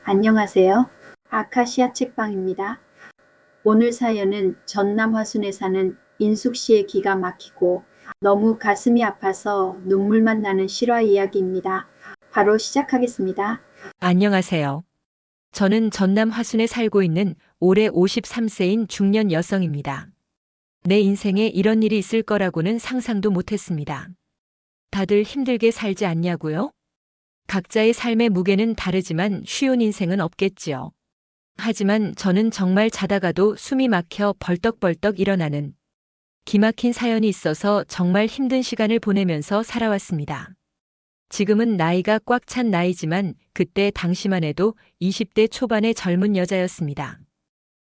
안녕하세요. 아카시아 책방입니다. 오늘 사연은 전남 화순에 사는 인숙 씨의 기가 막히고 너무 가슴이 아파서 눈물만 나는 실화 이야기입니다. 바로 시작하겠습니다. 안녕하세요. 저는 전남 화순에 살고 있는 올해 53세인 중년 여성입니다. 내 인생에 이런 일이 있을 거라고는 상상도 못했습니다. 다들 힘들게 살지 않냐고요? 각자의 삶의 무게는 다르지만 쉬운 인생은 없겠지요. 하지만 저는 정말 자다가도 숨이 막혀 벌떡벌떡 일어나는 기막힌 사연이 있어서 정말 힘든 시간을 보내면서 살아왔습니다. 지금은 나이가 꽉 찬 나이지만 그때 당시만 해도 20대 초반의 젊은 여자였습니다.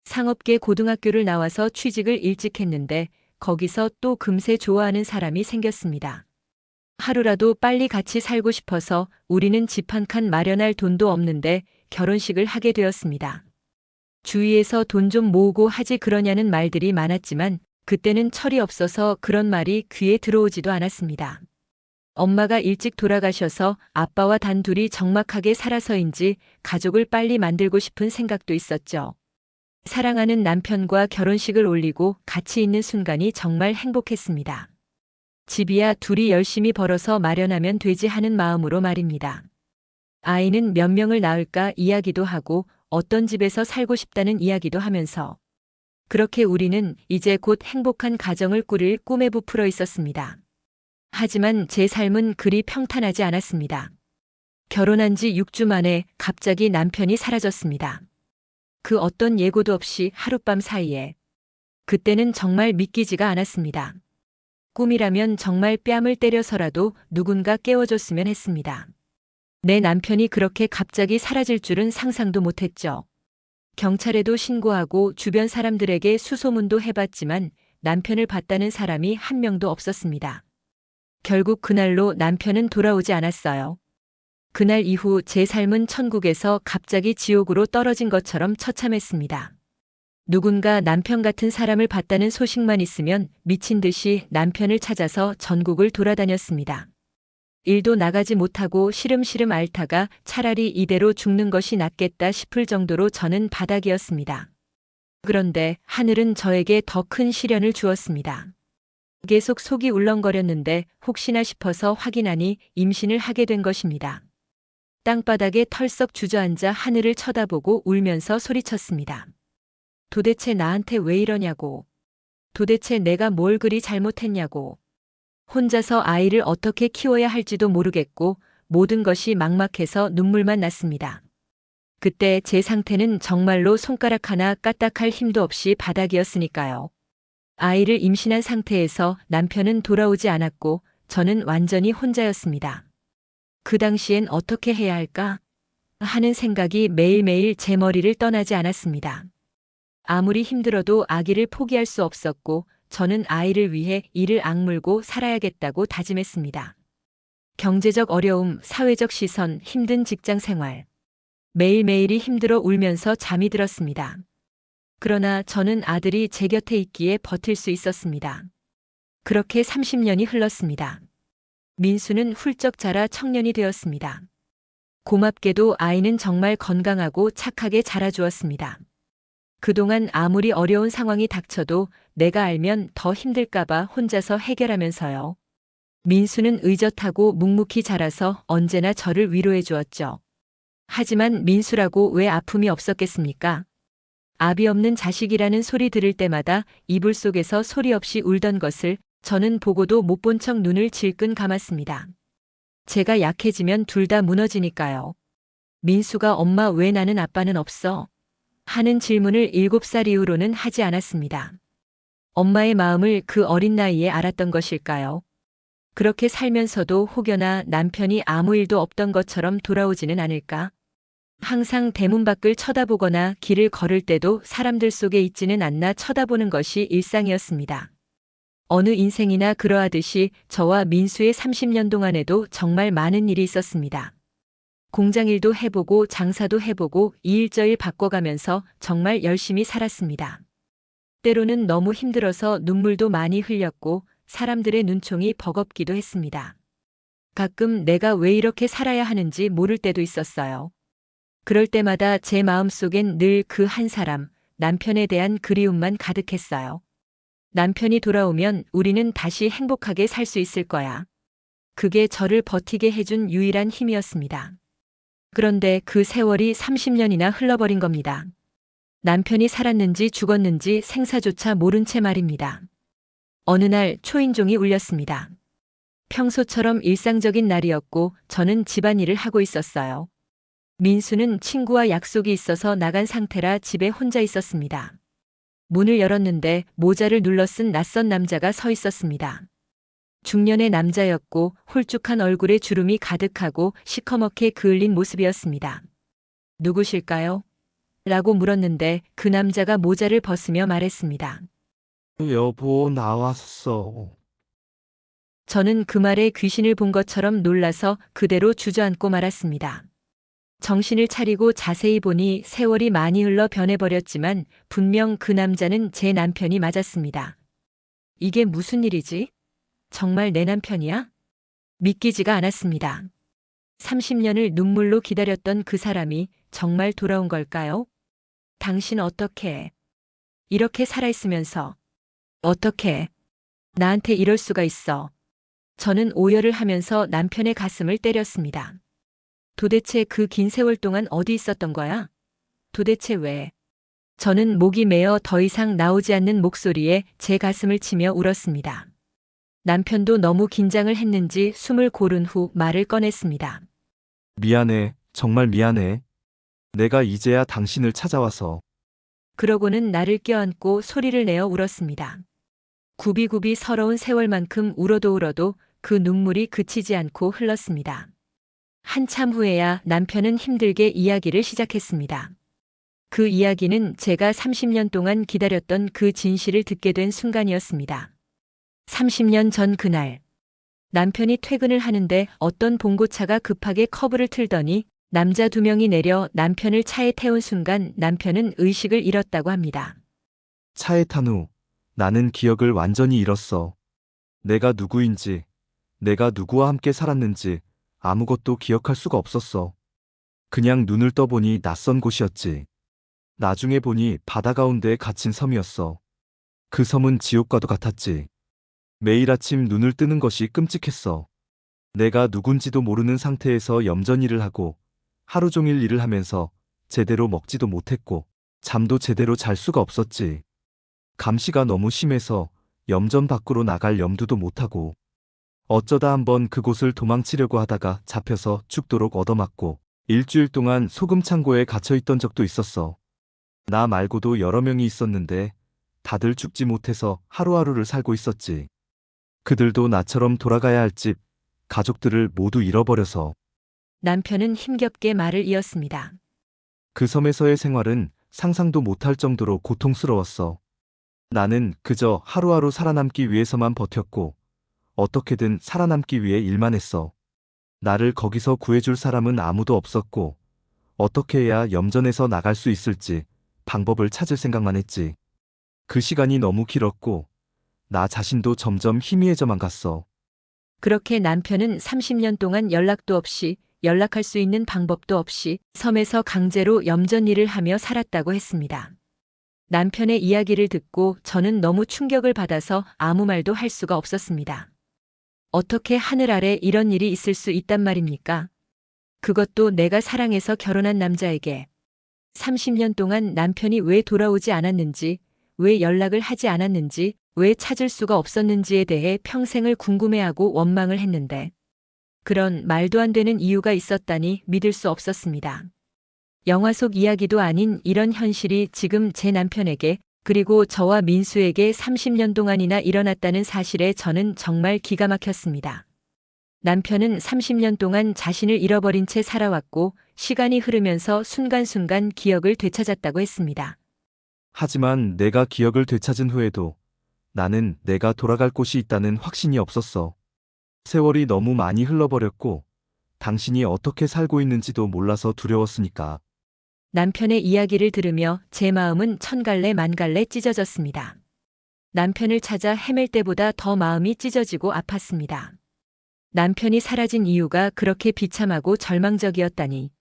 상업계 고등학교를 나와서 취직을 일찍 했는데 거기서 또 금세 좋아하는 사람이 생겼습니다. 하루라도 빨리 같이 살고 싶어서 우리는 집 한 칸 마련할 돈도 없는데 결혼식을 하게 되었습니다. 주위에서 돈 좀 모으고 하지 그러냐는 말들이 많았지만 그때는 철이 없어서 그런 말이 귀에 들어오지도 않았습니다. 엄마가 일찍 돌아가셔서 아빠와 단둘이 적막하게 살아서인지 가족을 빨리 만들고 싶은 생각도 있었죠. 사랑하는 남편과 결혼식을 올리고 같이 있는 순간이 정말 행복했습니다. 집이야 둘이 열심히 벌어서 마련하면 되지 하는 마음으로 말입니다. 아이는 몇 명을 낳을까 이야기도 하고 어떤 집에서 살고 싶다는 이야기도 하면서 그렇게 우리는 이제 곧 행복한 가정을 꾸릴 꿈에 부풀어 있었습니다. 하지만 제 삶은 그리 평탄하지 않았습니다. 결혼한 지 6주 만에 갑자기 남편이 사라졌습니다. 그 어떤 예고도 없이 하룻밤 사이에. 그때는 정말 믿기지가 않았습니다. 꿈이라면 정말 뺨을 때려서라도 누군가 깨워줬으면 했습니다. 내 남편이 그렇게 갑자기 사라질 줄은 상상도 못했죠. 경찰에도 신고하고 주변 사람들에게 수소문도 해봤지만 남편을 봤다는 사람이 한 명도 없었습니다. 결국 그날로 남편은 돌아오지 않았어요. 그날 이후 제 삶은 천국에서 갑자기 지옥으로 떨어진 것처럼 처참했습니다. 누군가 남편 같은 사람을 봤다는 소식만 있으면 미친 듯이 남편을 찾아서 전국을 돌아다녔습니다. 일도 나가지 못하고 시름시름 앓다가 차라리 이대로 죽는 것이 낫겠다 싶을 정도로 저는 바닥이었습니다. 그런데 하늘은 저에게 더 큰 시련을 주었습니다. 계속 속이 울렁거렸는데 혹시나 싶어서 확인하니 임신을 하게 된 것입니다. 땅바닥에 털썩 주저앉아 하늘을 쳐다보고 울면서 소리쳤습니다. 도대체 나한테 왜 이러냐고. 도대체 내가 뭘 그리 잘못했냐고. 혼자서 아이를 어떻게 키워야 할지도 모르겠고 모든 것이 막막해서 눈물만 났습니다. 그때 제 상태는 정말로 손가락 하나 까딱할 힘도 없이 바닥이었으니까요. 아이를 임신한 상태에서 남편은 돌아오지 않았고 저는 완전히 혼자였습니다. 그 당시엔 어떻게 해야 할까 하는 생각이 매일매일 제 머리를 떠나지 않았습니다. 아무리 힘들어도 아기를 포기할 수 없었고 저는 아이를 위해 이를 악물고 살아야겠다고 다짐했습니다. 경제적 어려움, 사회적 시선, 힘든 직장 생활. 매일매일이 힘들어 울면서 잠이 들었습니다. 그러나 저는 아들이 제 곁에 있기에 버틸 수 있었습니다. 그렇게 30년이 흘렀습니다. 민수는 훌쩍 자라 청년이 되었습니다. 고맙게도 아이는 정말 건강하고 착하게 자라주었습니다. 그동안 아무리 어려운 상황이 닥쳐도 내가 알면 더 힘들까봐 혼자서 해결하면서요. 민수는 의젓하고 묵묵히 자라서 언제나 저를 위로해 주었죠. 하지만 민수라고 왜 아픔이 없었겠습니까? 아비 없는 자식이라는 소리 들을 때마다 이불 속에서 소리 없이 울던 것을 저는 보고도 못 본 척 눈을 질끈 감았습니다. 제가 약해지면 둘 다 무너지니까요. 민수가 엄마 왜 나는 아빠는 없어? 하는 질문을 7살 이후로는 하지 않았습니다. 엄마의 마음을 그 어린 나이에 알았던 것일까요? 그렇게 살면서도 혹여나 남편이 아무 일도 없던 것처럼 돌아오지는 않을까? 항상 대문 밖을 쳐다보거나 길을 걸을 때도 사람들 속에 있지는 않나 쳐다보는 것이 일상이었습니다. 어느 인생이나 그러하듯이 저와 민수의 30년 동안에도 정말 많은 일이 있었습니다. 공장일도 해보고 장사도 해보고 이일저일 바꿔가면서 정말 열심히 살았습니다. 때로는 너무 힘들어서 눈물도 많이 흘렸고 사람들의 눈총이 버겁기도 했습니다. 가끔 내가 왜 이렇게 살아야 하는지 모를 때도 있었어요. 그럴 때마다 제 마음속엔 늘 그 한 사람, 남편에 대한 그리움만 가득했어요. 남편이 돌아오면 우리는 다시 행복하게 살 수 있을 거야. 그게 저를 버티게 해준 유일한 힘이었습니다. 그런데 그 세월이 30년이나 흘러버린 겁니다. 남편이 살았는지 죽었는지 생사조차 모른 채 말입니다. 어느 날 초인종이 울렸습니다. 평소처럼 일상적인 날이었고 저는 집안일을 하고 있었어요. 민수는 친구와 약속이 있어서 나간 상태라 집에 혼자 있었습니다. 문을 열었는데 모자를 눌러 쓴 낯선 남자가 서 있었습니다. 중년의 남자였고 홀쭉한 얼굴에 주름이 가득하고 시커멓게 그을린 모습이었습니다. 누구실까요? 라고 물었는데 그 남자가 모자를 벗으며 말했습니다. 여보, 나왔어. 저는 그 말에 귀신을 본 것처럼 놀라서 그대로 주저앉고 말았습니다. 정신을 차리고 자세히 보니 세월이 많이 흘러 변해버렸지만 분명 그 남자는 제 남편이 맞았습니다. 이게 무슨 일이지? 정말 내 남편이야? 믿기지가 않았습니다. 30년을 눈물로 기다렸던 그 사람이 정말 돌아온 걸까요? 당신 어떻게 이렇게 살아있으면서 어떻게 나한테 이럴 수가 있어? 저는 오열을 하면서 남편의 가슴을 때렸습니다. 도대체 그 긴 세월 동안 어디 있었던 거야? 도대체 왜? 저는 목이 메어 더 이상 나오지 않는 목소리에 제 가슴을 치며 울었습니다. 남편도 너무 긴장을 했는지 숨을 고른 후 말을 꺼냈습니다. 미안해, 정말 미안해. 내가 이제야 당신을 찾아와서. 그러고는 나를 껴안고 소리를 내어 울었습니다. 굽이굽이 서러운 세월만큼 울어도 그 눈물이 그치지 않고 흘렀습니다. 한참 후에야 남편은 힘들게 이야기를 시작했습니다. 그 이야기는 제가 30년 동안 기다렸던 그 진실을 듣게 된 순간이었습니다. 30년 전 그날, 남편이 퇴근을 하는데 어떤 봉고차가 급하게 커브를 틀더니 남자 2명이 내려 남편을 차에 태운 순간 남편은 의식을 잃었다고 합니다. 차에 탄 후 나는 기억을 완전히 잃었어. 내가 누구인지, 내가 누구와 함께 살았는지 아무것도 기억할 수가 없었어. 그냥 눈을 떠보니 낯선 곳이었지. 나중에 보니 바다 가운데에 갇힌 섬이었어. 그 섬은 지옥과도 같았지. 매일 아침 눈을 뜨는 것이 끔찍했어. 내가 누군지도 모르는 상태에서 염전일을 하고 하루 종일 일을 하면서 제대로 먹지도 못했고 잠도 제대로 잘 수가 없었지. 감시가 너무 심해서 염전 밖으로 나갈 염두도 못하고 어쩌다 한번 그곳을 도망치려고 하다가 잡혀서 죽도록 얻어맞고 일주일 동안 소금 창고에 갇혀있던 적도 있었어. 나 말고도 여러 명이 있었는데 다들 죽지 못해서 하루하루를 살고 있었지. 그들도 나처럼 돌아가야 할 집, 가족들을 모두 잃어버려서. 남편은 힘겹게 말을 이었습니다. 그 섬에서의 생활은 상상도 못할 정도로 고통스러웠어. 나는 그저 하루하루 살아남기 위해서만 버텼고 어떻게든 살아남기 위해 일만 했어. 나를 거기서 구해줄 사람은 아무도 없었고 어떻게 해야 염전에서 나갈 수 있을지 방법을 찾을 생각만 했지. 그 시간이 너무 길었고 나 자신도 점점 희미해져만 갔어. 그렇게 남편은 30년 동안 연락도 없이 연락할 수 있는 방법도 없이 섬에서 강제로 염전일을 하며 살았다고 했습니다. 남편의 이야기를 듣고 저는 너무 충격을 받아서 아무 말도 할 수가 없었습니다. 어떻게 하늘 아래 이런 일이 있을 수 있단 말입니까? 그것도 내가 사랑해서 결혼한 남자에게. 30년 동안 남편이 왜 돌아오지 않았는지, 왜 연락을 하지 않았는지, 왜 찾을 수가 없었는지에 대해 평생을 궁금해하고 원망을 했는데 그런 말도 안 되는 이유가 있었다니 믿을 수 없었습니다. 영화 속 이야기도 아닌 이런 현실이 지금 제 남편에게 그리고 저와 민수에게 30년 동안이나 일어났다는 사실에 저는 정말 기가 막혔습니다. 남편은 30년 동안 자신을 잃어버린 채 살아왔고 시간이 흐르면서 순간순간 기억을 되찾았다고 했습니다. 하지만 내가 기억을 되찾은 후에도 나는 내가 돌아갈 곳이 있다는 확신이 없었어. 세월이 너무 많이 흘러버렸고 당신이 어떻게 살고 있는지도 몰라서 두려웠으니까. 남편의 이야기를 들으며 제 마음은 천갈래 만갈래 찢어졌습니다. 남편을 찾아 헤맬 때보다 더 마음이 찢어지고 아팠습니다. 남편이 사라진 이유가 그렇게 비참하고 절망적이었다니.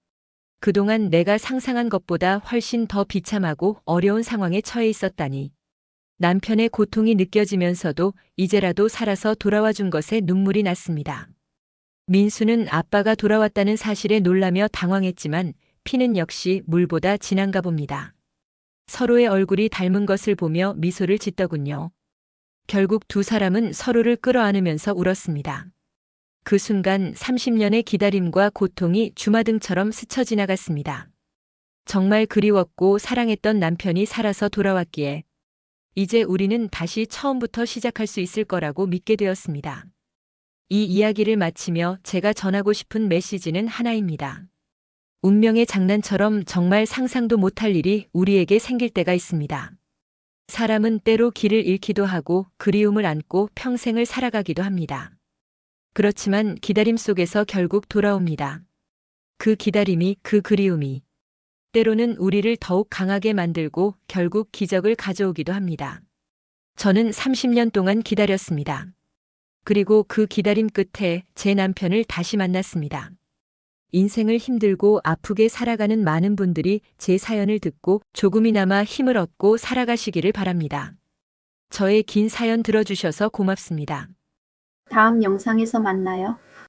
그동안 내가 상상한 것보다 훨씬 더 비참하고 어려운 상황에 처해 있었다니. 남편의 고통이 느껴지면서도 이제라도 살아서 돌아와 준 것에 눈물이 났습니다. 민수는 아빠가 돌아왔다는 사실에 놀라며 당황했지만 피는 역시 물보다 진한가 봅니다. 서로의 얼굴이 닮은 것을 보며 미소를 짓더군요. 결국 두 사람은 서로를 끌어안으면서 울었습니다. 그 순간 30년의 기다림과 고통이 주마등처럼 스쳐 지나갔습니다. 정말 그리웠고 사랑했던 남편이 살아서 돌아왔기에 이제 우리는 다시 처음부터 시작할 수 있을 거라고 믿게 되었습니다. 이 이야기를 마치며 제가 전하고 싶은 메시지는 하나입니다. 운명의 장난처럼 정말 상상도 못할 일이 우리에게 생길 때가 있습니다. 사람은 때로 길을 잃기도 하고 그리움을 안고 평생을 살아가기도 합니다. 그렇지만 기다림 속에서 결국 돌아옵니다. 그 기다림이, 그 그리움이 때로는 우리를 더욱 강하게 만들고 결국 기적을 가져오기도 합니다. 저는 30년 동안 기다렸습니다. 그리고 그 기다림 끝에 제 남편을 다시 만났습니다. 인생을 힘들고 아프게 살아가는 많은 분들이 제 사연을 듣고 조금이나마 힘을 얻고 살아가시기를 바랍니다. 저의 긴 사연 들어주셔서 고맙습니다. 다음 영상에서 만나요.